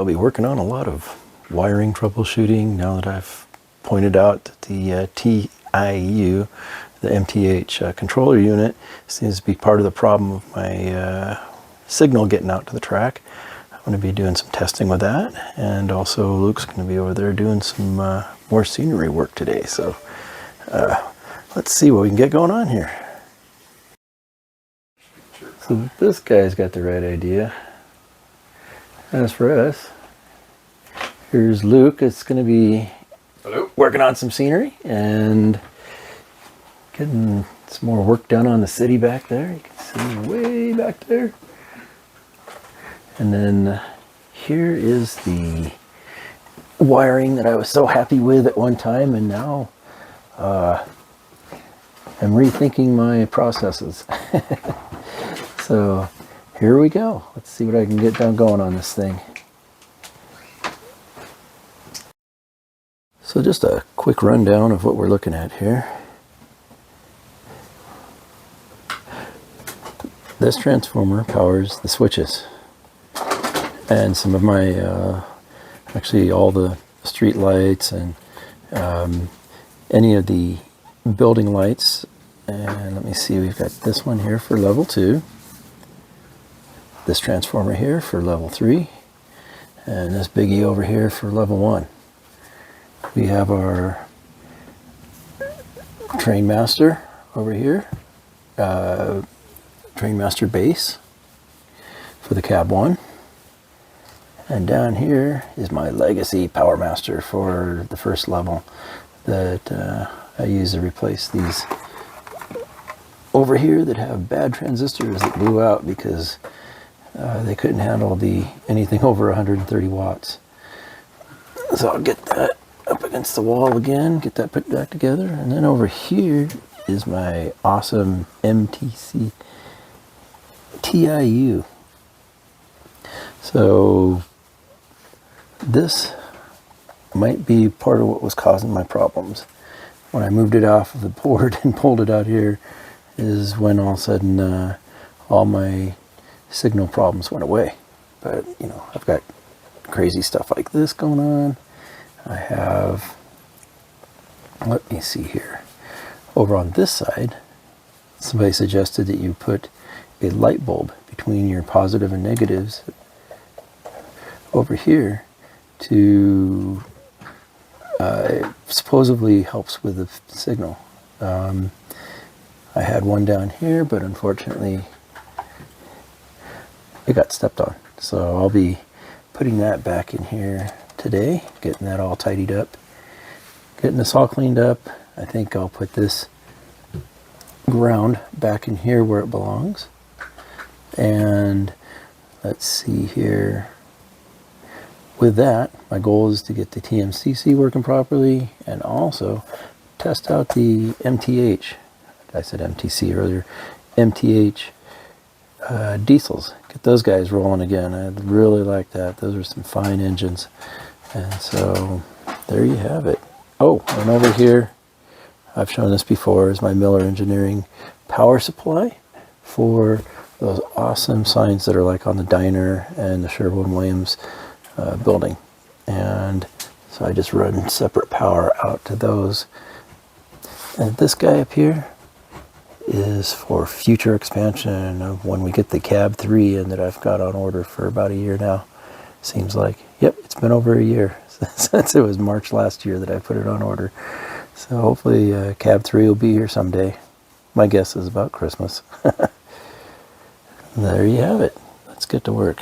I'll be working on a lot of wiring troubleshooting now that I've pointed out that the TIU, the MTH controller unit, seems to be part of the problem of my signal getting out to the track. I'm going to be doing some testing with that, and also Luke's going to be over there doing some more scenery work today. So let's see what we can get going on here. So this guy's got the right idea. As for us, here's Luke. It's going to be working on some scenery and getting some more work done on the city back there. You can see way back there. And then here is the wiring that I was so happy with at one time, and now I'm rethinking my processes. So here we go. Let's see what I can get done going on this thing. So just a quick rundown of what we're looking at here. This transformer powers the switches and some of my, actually all the street lights and any of the building lights. And let me see, we've got this one here for level 2. This transformer here for level 3. And this biggie over here for level 1. We have our train master over here, train master base for the cab 1. And down here is my legacy power master for the first level that I use to replace these over here that have bad transistors that blew out because they couldn't handle anything over 130 watts. So I'll get that up against the wall again, get that put back together. And then over here is my awesome MTC TIU. So this might be part of what was causing my problems. When I moved it off of the board and pulled it out here is when all of a sudden all my signal problems went away. But you know, I've got crazy stuff like this going on. I have, let me see here, over on this side, somebody suggested that you put a light bulb between your positive and negatives over here to supposedly helps with the signal. I had one down here, but unfortunately it got stepped on. So I'll be putting that back in here today, getting that all tidied up, getting this all cleaned up. I think I'll put this ground back in here where it belongs. And let's see here. With that, my goal is to get the TMCC working properly and also test out the MTH. I said MTC earlier. MTH diesels. Get those guys rolling again. I really like that. Those are some fine engines. And so there you have it. Oh, and over here, I've shown this before, is my Miller Engineering power supply for those awesome signs that are like on the diner and the Sherwin-Williams building. And so I just run separate power out to those. And this guy up here is for future expansion of when we get the cab 3 in that I've got on order for about a year now. Seems like, yep, it's been over a year since it was March last year that I put it on order. So hopefully cab 3 will be here someday. My guess is about Christmas. There you have it. Let's get to work.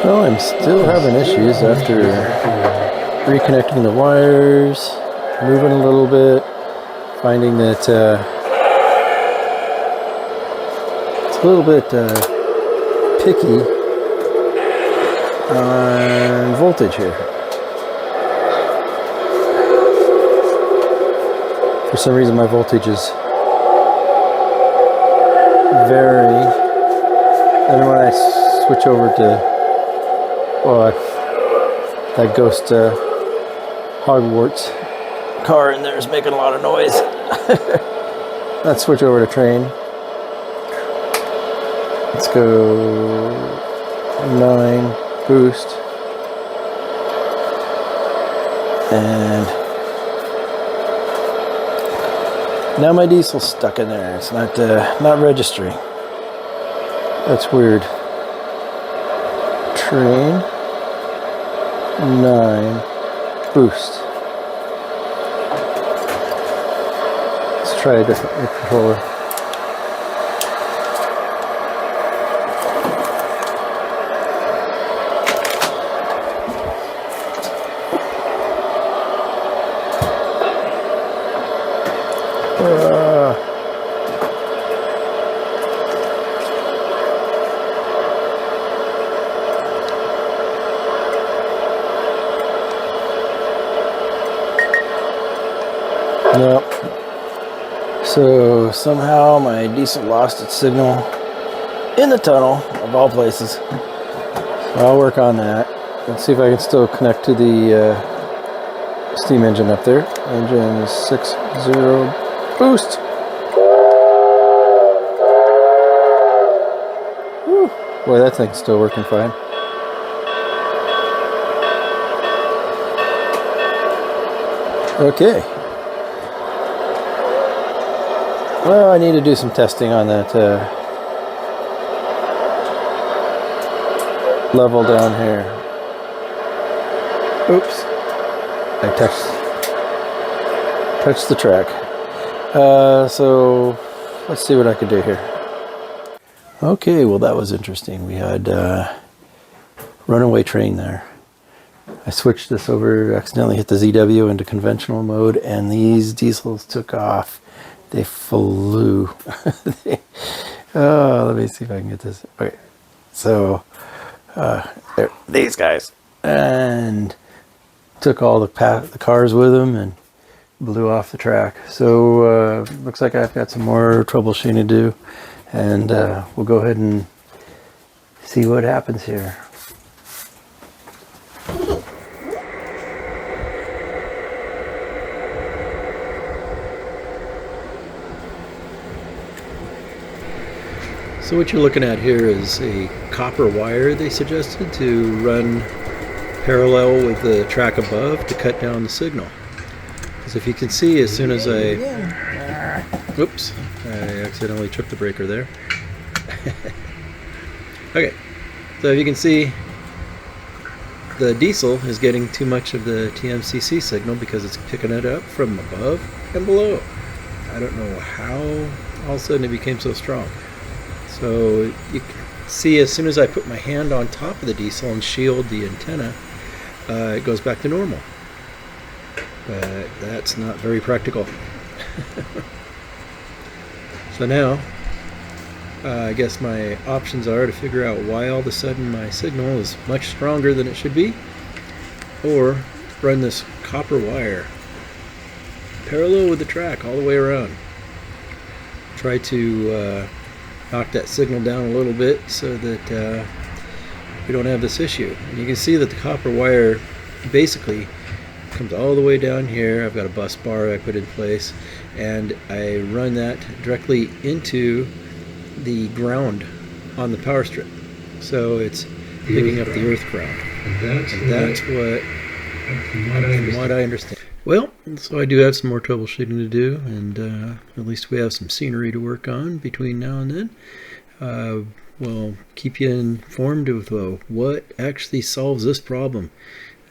Well, I'm still having issues after reconnecting the wires moving a little bit, finding that it's a little bit picky on voltage here. For some reason my voltage is varying, and when I switch over to, well, that ghost Hogwarts car in there is making a lot of noise. Let's switch over to train. Let's go 9 boost, and now my diesel's stuck in there. It's not registering. That's weird. Train 9 boost. Let's try a different controller. Yep. So somehow my diesel lost its signal in the tunnel, of all places. So I'll work on that. Let's see if I can still connect to the steam engine up there. Engine 60 boost. Whew. Boy, that thing's still working fine. Okay. Well, I need to do some testing on that level down here. Oops. I touched the track. So let's see what I can do here. Okay, well that was interesting. We had runaway train there. I switched this over, accidentally hit the ZW into conventional mode, and these diesels took off. They flew. Oh, let me see if I can get this. Okay, so there, these guys, and took all the cars with them and blew off the track. So looks like I've got some more troubleshooting to do, and we'll go ahead and see what happens here. So what you're looking at here is a copper wire they suggested to run parallel with the track above to cut down the signal. Because if you can see, as soon as oops, I accidentally tripped the breaker there. Okay, so if you can see, the diesel is getting too much of the TMCC signal because it's picking it up from above and below. I don't know how all of a sudden it became so strong. So you can see, as soon as I put my hand on top of the diesel and shield the antenna, it goes back to normal. But that's not very practical. So now, I guess my options are to figure out why all of a sudden my signal is much stronger than it should be, or run this copper wire parallel with the track all the way around. Try to knock that signal down a little bit so that we don't have this issue. And you can see that the copper wire basically comes all the way down here. I've got a bus bar I put in place, and I run that directly into the ground on the power strip. So it's picking up the earth ground. And that's what, from what I understand. Well, so I do have some more troubleshooting to do, and at least we have some scenery to work on between now and then. We'll keep you informed of what actually solves this problem.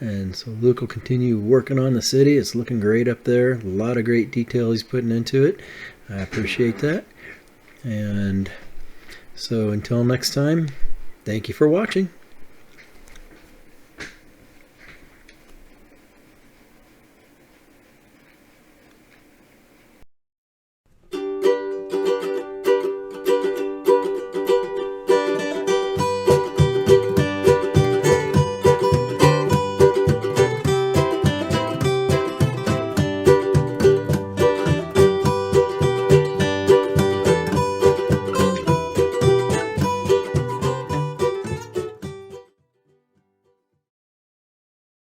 And so Luke will continue working on the city. It's looking great up there. A lot of great detail he's putting into it. I appreciate that. And so until next time, thank you for watching.